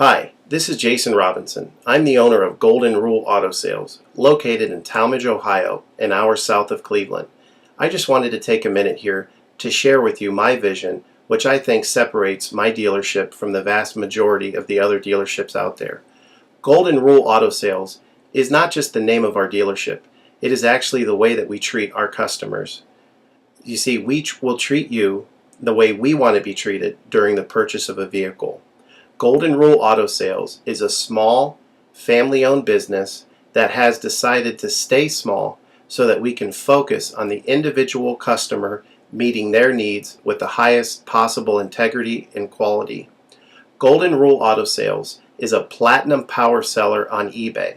Hi, this is Jason Robinson. I'm the owner of Golden Rule Auto Sales, located in Tallmadge, Ohio, an hour south of Cleveland. I just wanted to take a minute here to share with you my vision, which I think separates my dealership from the vast majority of the other dealerships out there. Golden Rule Auto Sales is not just the name of our dealership, it is actually the way that we treat our customers. You see, we will treat you the way we want to be treated during the purchase of a vehicle. Golden Rule Auto Sales is a small, family-owned business that has decided to stay small so that we can focus on the individual customer meeting their needs with the highest possible integrity and quality. Golden Rule Auto Sales is a platinum power seller on eBay.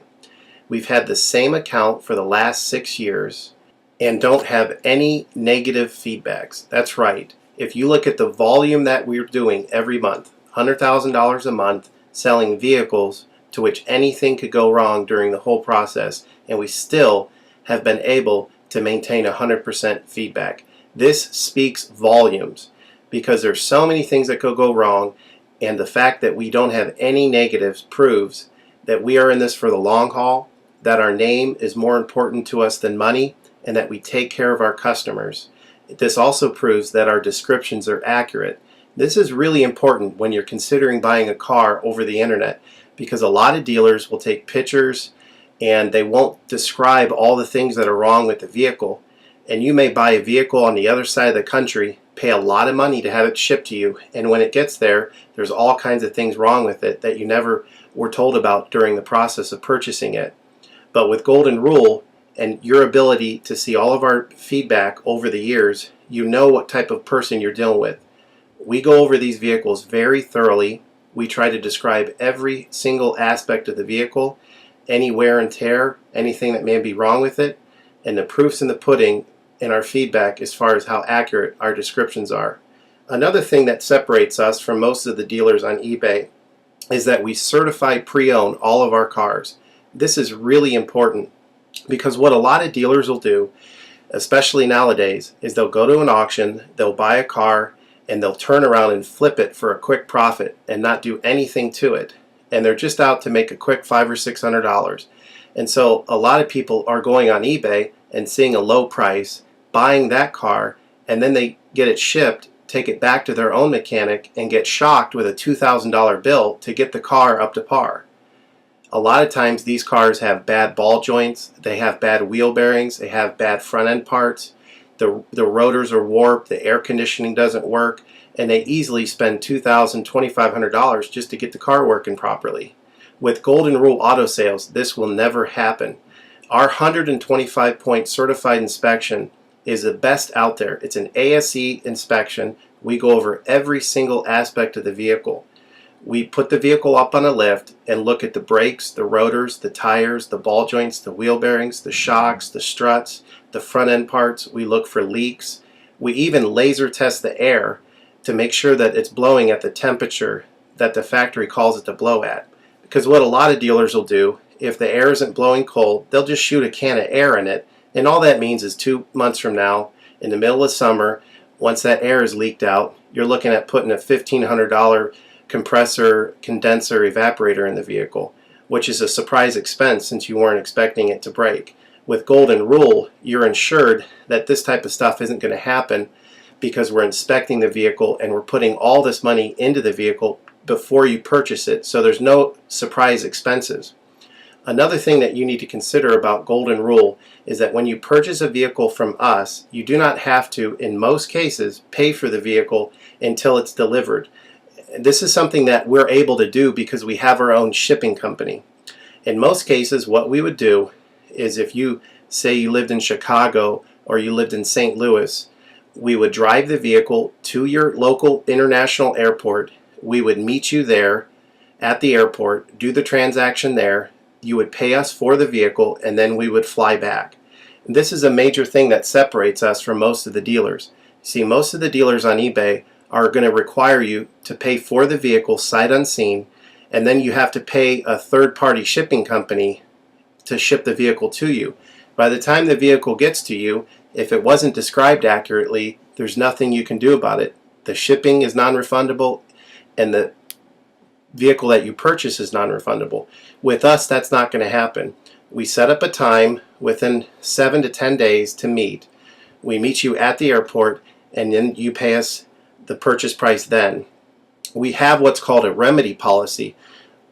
We've had the same account for the last 6 years and don't have any negative feedbacks. That's right. If you look at the volume that we're doing every month, $100,000 a month selling vehicles to which anything could go wrong during the whole process, and we still have been able to maintain 100% feedback. This speaks volumes because there's so many things that could go wrong, and the fact that we don't have any negatives proves that we are in this for the long haul, that our name is more important to us than money, and that we take care of our customers. This also proves that our descriptions are accurate. This is really important when you're considering buying a car over the internet, because a lot of dealers will take pictures and they won't describe all the things that are wrong with the vehicle. And you may buy a vehicle on the other side of the country, pay a lot of money to have it shipped to you, and when it gets there, there's all kinds of things wrong with it that you never were told about during the process of purchasing it. But with Golden Rule and your ability to see all of our feedback over the years, you know what type of person you're dealing with. We go over these vehicles very thoroughly. We try to describe every single aspect of the vehicle, any wear and tear, anything that may be wrong with it, and the proof's in the pudding in our feedback as far as how accurate our descriptions are. Another thing that separates us from most of the dealers on eBay is that we certify pre-owned all of our cars. This is really important because what a lot of dealers will do, especially nowadays, is they'll go to an auction, they'll buy a car, and they'll turn around and flip it for a quick profit and not do anything to it. And they're just out to make a quick $500 or $600. And so a lot of people are going on eBay and seeing a low price, buying that car, and then they get it shipped, take it back to their own mechanic, and get shocked with a $2,000 bill to get the car up to par. A lot of times these cars have bad ball joints, they have bad wheel bearings, they have bad front end parts. The rotors are warped, the air conditioning doesn't work, and they easily spend $2,000, $2,500 just to get the car working properly. With Golden Rule Auto Sales, this will never happen. Our 125-point certified inspection is the best out there. It's an ASE inspection. We go over every single aspect of the vehicle. We put the vehicle up on a lift and look at the brakes, the rotors, the tires, the ball joints, the wheel bearings, the shocks, the struts, the front end parts. We look for leaks. We even laser test the air to make sure that it's blowing at the temperature that the factory calls it to blow at. Because what a lot of dealers will do, if the air isn't blowing cold, they'll just shoot a can of air in it, and all that means is 2 months from now, in the middle of summer, once that air is leaked out, you're looking at putting a $1,500 compressor, condenser, evaporator in the vehicle, which is a surprise expense since you weren't expecting it to break. With Golden Rule, you're insured that this type of stuff isn't going to happen because we're inspecting the vehicle and we're putting all this money into the vehicle before you purchase it, so there's no surprise expenses. Another thing that you need to consider about Golden Rule is that when you purchase a vehicle from us, you do not have to, in most cases, pay for the vehicle until it's delivered. This is something that we're able to do because we have our own shipping company. In most cases, what we would do is if you say you lived in Chicago or you lived in St. Louis, we would drive the vehicle to your local international airport. We would meet you there at the airport, do the transaction there. You would pay us for the vehicle, and then we would fly back. And this is a major thing that separates us from most of the dealers. See, most of the dealers on eBay are going to require you to pay for the vehicle sight unseen, and then you have to pay a third-party shipping company to ship the vehicle to you. By the time the vehicle gets to you, if it wasn't described accurately, there's nothing you can do about it. The shipping is non-refundable, and the vehicle that you purchase is non-refundable. With us, that's not going to happen. We set up a time within 7 to 10 days to meet. We meet you at the airport, and then you pay us the purchase price then. We have what's called a remedy policy,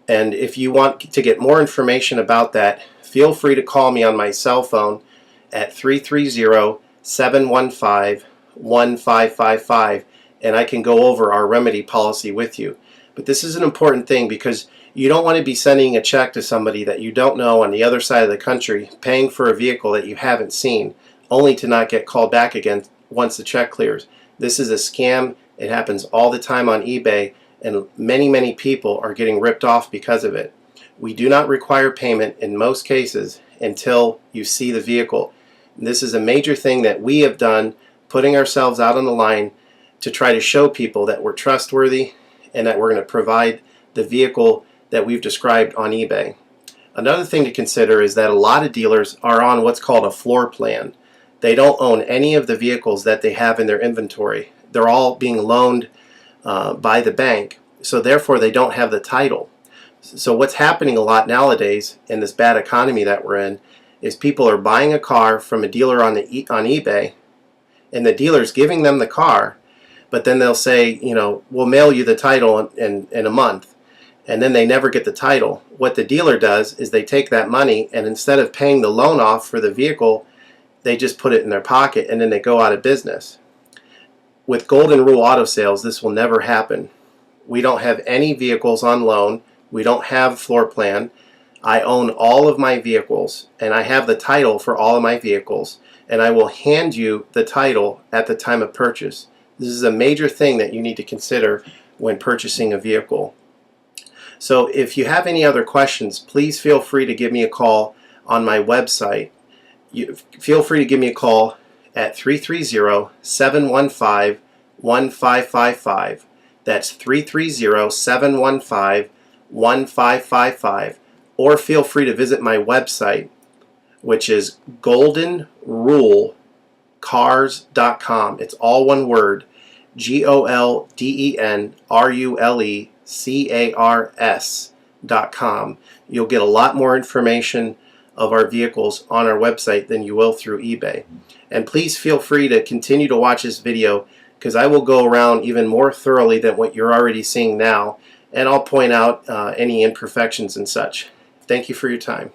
and if you want to get more information about that, feel free to call me on my cell phone at 330-715-1555, and I can go over our remedy policy with you. But this is an important thing because you don't want to be sending a check to somebody that you don't know on the other side of the country, paying for a vehicle that you haven't seen, only to not get called back again once the check clears. This is a scam. It happens all the time on eBay, and many people are getting ripped off because of it. We do not require payment in most cases until you see the vehicle. This is a major thing that we have done, putting ourselves out on the line to try to show people that we're trustworthy and that we're going to provide the vehicle that we've described on eBay. Another thing to consider is that a lot of dealers are on what's called a floor plan. They don't own any of the vehicles that they have in their inventory. They're all being loaned by the bank, so therefore they don't have the title. So what's happening a lot nowadays in this bad economy that we're in is people are buying a car from a dealer on eBay, and the dealer's giving them the car, but then they'll say, you know, we'll mail you the title in a month, and then they never get the title. What the dealer does is they take that money, and instead of paying the loan off for the vehicle, they just put it in their pocket, and then they go out of business. With Golden Rule Auto Sales, this will never happen. We don't have any vehicles on loan. We don't have floor plan. I own all of my vehicles, and I have the title for all of my vehicles, and I will hand you the title at the time of purchase. This is a major thing that you need to consider when purchasing a vehicle. So if you have any other questions, please feel free to give me a call on my website. Feel free to give me a call at 330-715-1555. That's 330-715-1555. Or feel free to visit my website, which is goldenrulecars.com. It's all one word, goldenrulecars.com. You'll get a lot more information of our vehicles on our website than you will through eBay. And please feel free to continue to watch this video, because I will go around even more thoroughly than what you're already seeing now, and I'll point out any imperfections and such. Thank you for your time.